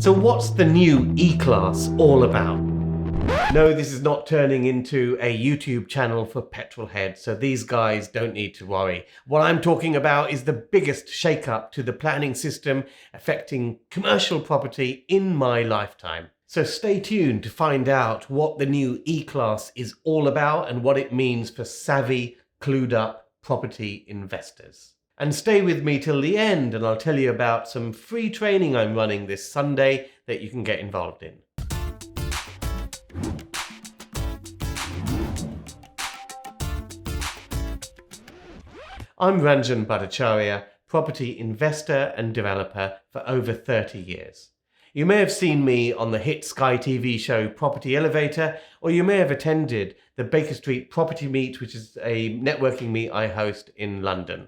So what's the new E-Class all about? No, this is not turning into a YouTube channel for petrol heads, so these guys don't need to worry. What I'm talking about is the biggest shake-up to the planning system affecting commercial property in my lifetime. So stay tuned to find out what the new E-Class is all about and what it means for savvy, clued up property investors. And stay with me till the end and I'll tell you about some free training I'm running this Sunday that you can get involved in. I'm Ranjan Bhattacharya, property investor and developer for over 30 years. You may have seen me on the hit Sky TV show Property Elevator, or you may have attended the Baker Street Property Meet, which is a networking meet I host in London.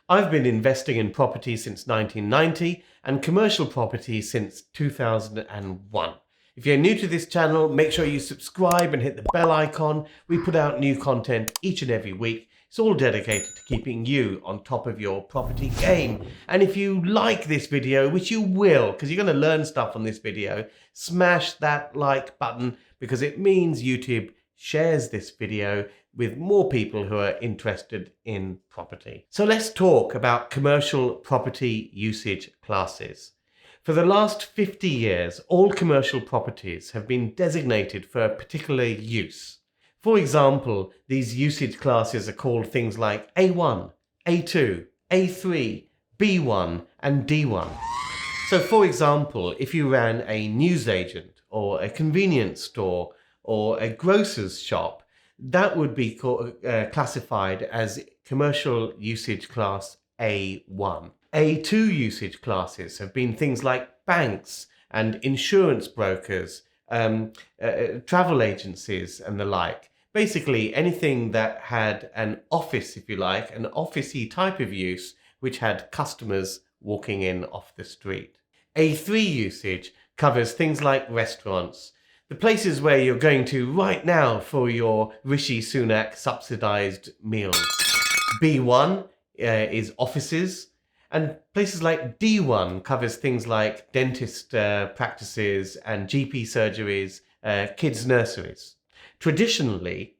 I've been investing in property since 1990 and commercial property since 2001. If you're new to this channel, make sure you subscribe and hit the bell icon. We put out new content each and every week. It's all dedicated to keeping you on top of your property game. And if you like this video, which you will, because you're going to learn stuff on this video, smash that like button because it means YouTube shares this video with more people who are interested in property. So let's talk about commercial property usage classes. For the last 50 years, all commercial properties have been designated for a particular use. For example, these usage classes are called things like A1, A2, A3, B1 and D1. So for example, if you ran a newsagent or a convenience store or a grocer's shop, that would be classified as commercial usage class A1. A2 usage classes have been things like banks and insurance brokers, travel agencies and the like. Basically anything that had an office, if you like, an office-y type of use, which had customers walking in off the street. A3 usage covers things like restaurants, the places where you're going to right now for your Rishi Sunak subsidized meals. B1 is offices, and places like D1 covers things like dentist practices and GP surgeries, kids' nurseries. Traditionally,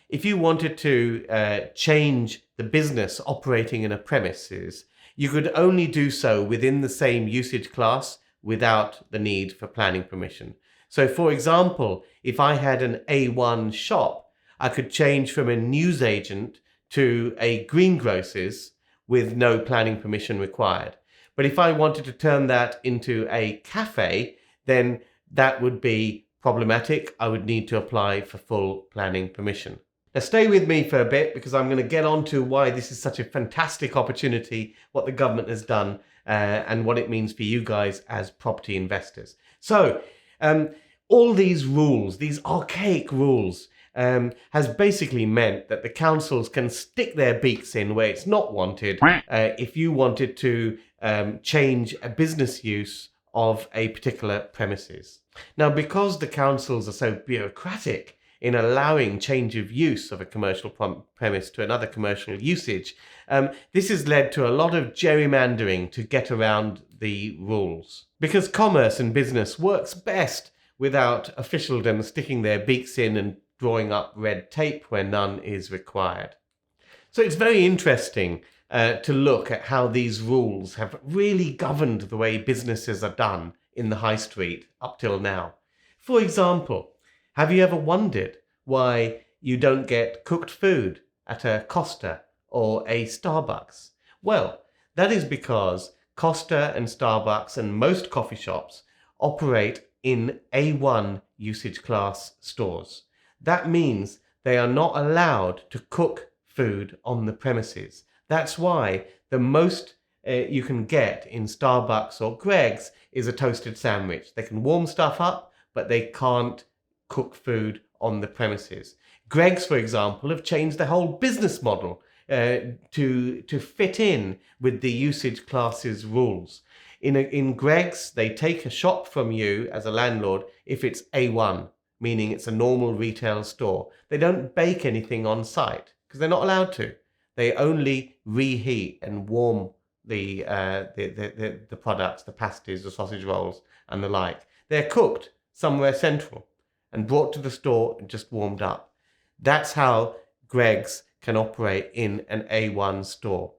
if you wanted to change the business operating in a premises, you could only do so within the same usage class without the need for planning permission. So for example, if I had an A1 shop, I could change from a newsagent to a greengrocer's with no planning permission required. But if I wanted to turn that into a cafe, then that would be problematic. I would need to apply for full planning permission. Now stay with me for a bit because I'm going to get on to why this is such a fantastic opportunity, what the government has done and what it means for you guys as property investors. So, all these rules, these archaic rules, has basically meant that the councils can stick their beaks in where it's not wanted if you wanted to change a business use of a particular premises. Now, because the councils are so bureaucratic in allowing change of use of a commercial premise to another commercial usage, this has led to a lot of gerrymandering to get around the rules. Because commerce and business works best without officialdom sticking their beaks in and drawing up red tape where none is required. So it's very interesting to look at how these rules have really governed the way businesses are done in the high street up till now. For example, have you ever wondered why you don't get cooked food at a Costa or a Starbucks? Well, that is because Costa and Starbucks and most coffee shops operate in A1 usage class stores. That means they are not allowed to cook food on the premises. That's why the most you can get in Starbucks or Greggs is a toasted sandwich. They can warm stuff up, but they can't cook food on the premises. Greggs, for example, have changed their whole business model to fit in with the usage classes rules. In Greggs, they take a shop from you as a landlord if it's A1, meaning it's a normal retail store. They don't bake anything on site because they're not allowed to. They only reheat and warm the products, the pasties, the sausage rolls, and the like. They're cooked somewhere central and brought to the store and just warmed up. That's how Greggs can operate in an A1 store.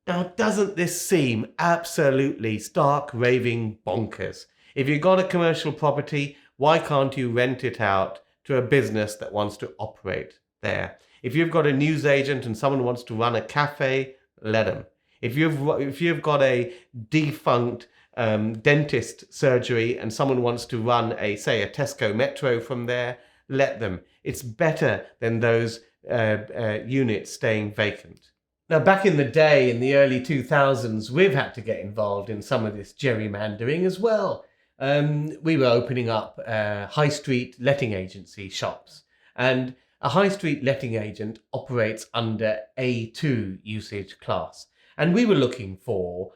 Now, doesn't this seem absolutely stark raving bonkers? If you've got a commercial property, why can't you rent it out to a business that wants to operate there? If you've got a newsagent and someone wants to run a cafe, let them. If you've got a defunct dentist surgery and someone wants to run a Tesco Metro from there, let them. It's better than those units staying vacant. Now, back in the day, in the early 2000s, we've had to get involved in some of this gerrymandering as well. We were opening up high street letting agency shops, and a high street letting agent operates under A2 usage class. And we were looking for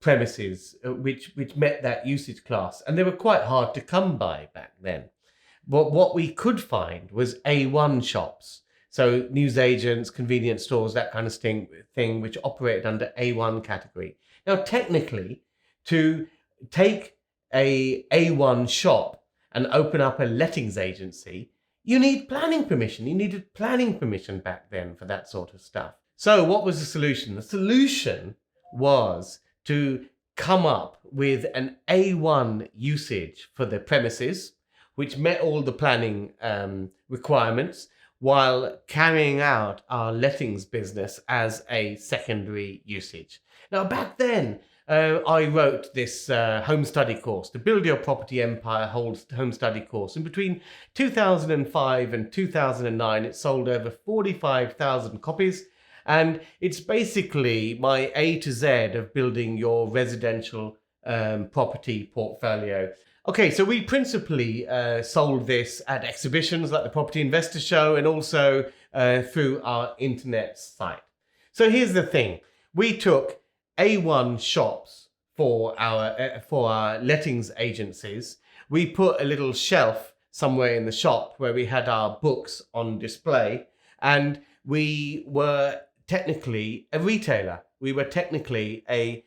premises which met that usage class, and they were quite hard to come by back then. But what we could find was A1 shops, so newsagents, convenience stores, that kind of thing, which operated under A1 category. Now, technically, to take a A1 shop and open up a lettings agency, you need planning permission. You needed planning permission back then for that sort of stuff. So what was the solution? The solution was to come up with an A1 usage for the premises, which met all the planning requirements, while carrying out our lettings business as a secondary usage. Now, back then, I wrote this home study course, the Build Your Property Empire home study course. And between 2005 and 2009, it sold over 45,000 copies. And it's basically my A to Z of building your residential property portfolio. Okay, so we principally sold this at exhibitions like the Property Investor Show and also through our internet site. So here's the thing. We took A1 shops for our lettings agencies. We put a little shelf somewhere in the shop where we had our books on display, and we were technically a retailer. We were technically a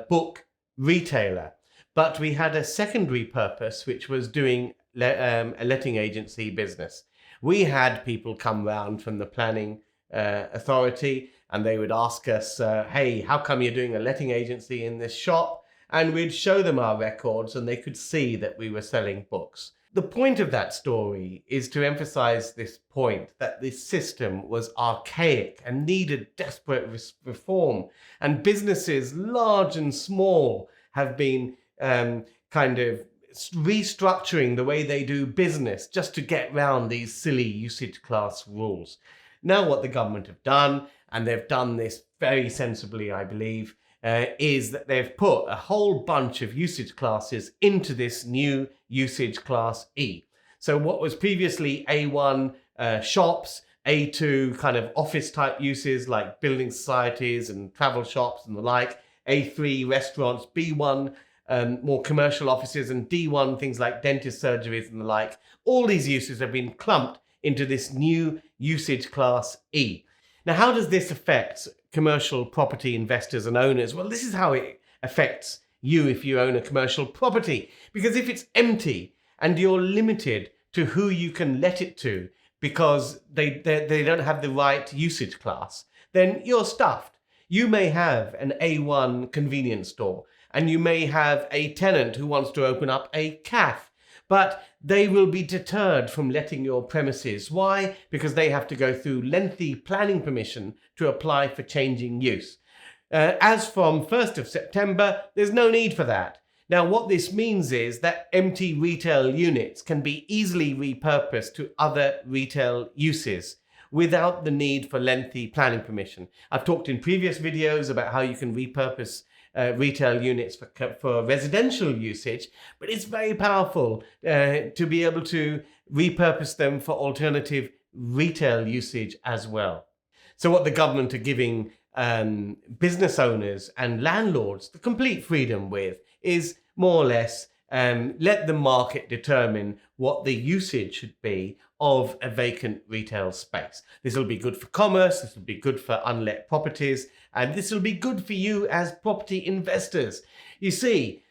book retailer. But we had a secondary purpose, which was doing a letting agency business. We had people come round from the planning authority, and they would ask us, hey, how come you're doing a letting agency in this shop? And we'd show them our records, and they could see that we were selling books. The point of that story is to emphasize this point that this system was archaic and needed desperate reform. And businesses, large and small, have been kind of restructuring the way they do business just to get round these silly usage class rules. Now what the government have done, and they've done this very sensibly, I believe, is that they've put a whole bunch of usage classes into this new usage class E. So what was previously A1 shops, A2 kind of office type uses like building societies and travel shops and the like, A3 restaurants, B1 more commercial offices, and D1 things like dentist surgeries and the like. All these uses have been clumped into this new usage class E. Now, how does this affect commercial property investors and owners? Well, this is how it affects you if you own a commercial property. Because if it's empty and you're limited to who you can let it to because they don't have the right usage class, then you're stuffed. You may have an A1 convenience store, and you may have a tenant who wants to open up a cafe, but they will be deterred from letting your premises. Why? Because they have to go through lengthy planning permission to apply for changing use. As from 1st of September, there's no need for that. Now, what this means is that empty retail units can be easily repurposed to other retail uses without the need for lengthy planning permission. I've talked in previous videos about how you can repurpose retail units for residential usage, but it's very powerful to be able to repurpose them for alternative retail usage as well. So what the government are giving business owners and landlords the complete freedom with is more or less let the market determine what the usage should be of a vacant retail space. This will be good for commerce, this will be good for unlet properties, and this will be good for you as property investors. You see,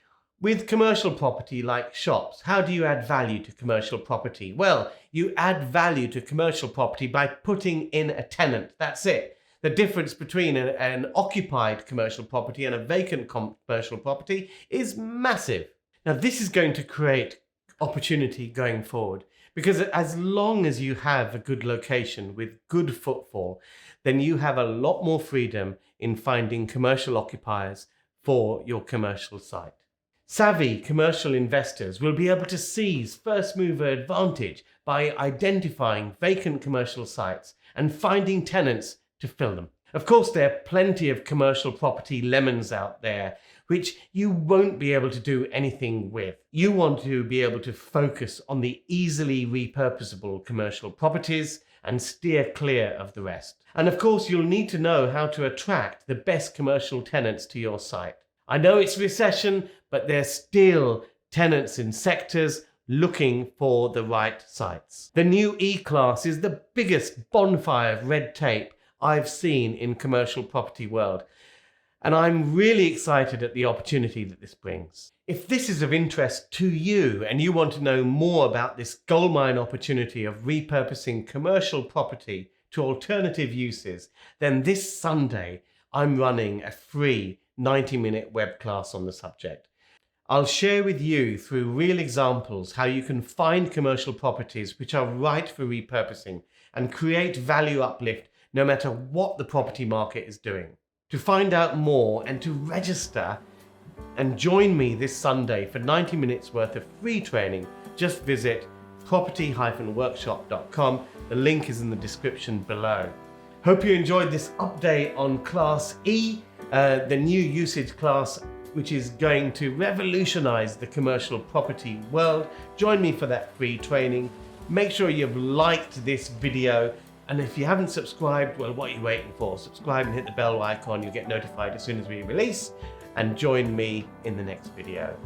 with commercial property like shops, how do you add value to commercial property? Well, you add value to commercial property by putting in a tenant. That's it. The difference between an occupied commercial property and a vacant commercial property is massive. Now, this is going to create opportunity going forward, because as long as you have a good location with good footfall, then you have a lot more freedom in finding commercial occupiers for your commercial site. Savvy commercial investors will be able to seize first mover advantage by identifying vacant commercial sites and finding tenants to fill them. Of course, there are plenty of commercial property lemons out there which you won't be able to do anything with. You want to be able to focus on the easily repurposable commercial properties and steer clear of the rest. And of course, you'll need to know how to attract the best commercial tenants to your site. I know it's recession, but there's still tenants in sectors looking for the right sites. The new E-Class is the biggest bonfire of red tape I've seen in commercial property world, and I'm really excited at the opportunity that this brings. If this is of interest to you and you want to know more about this goldmine opportunity of repurposing commercial property to alternative uses, then this Sunday I'm running a free 90-minute web class on the subject. I'll share with you through real examples how you can find commercial properties which are right for repurposing and create value uplift no matter what the property market is doing. To find out more and to register and join me this Sunday for 90 minutes worth of free training, just visit property-workshop.com. The link is in the description below. Hope you enjoyed this update on Class E, the new usage class which is going to revolutionize the commercial property world. Join me for that free training. Make sure you've liked this video, and if you haven't subscribed, well, what are you waiting for? Subscribe and hit the bell icon. You'll get notified as soon as we release, and join me in the next video.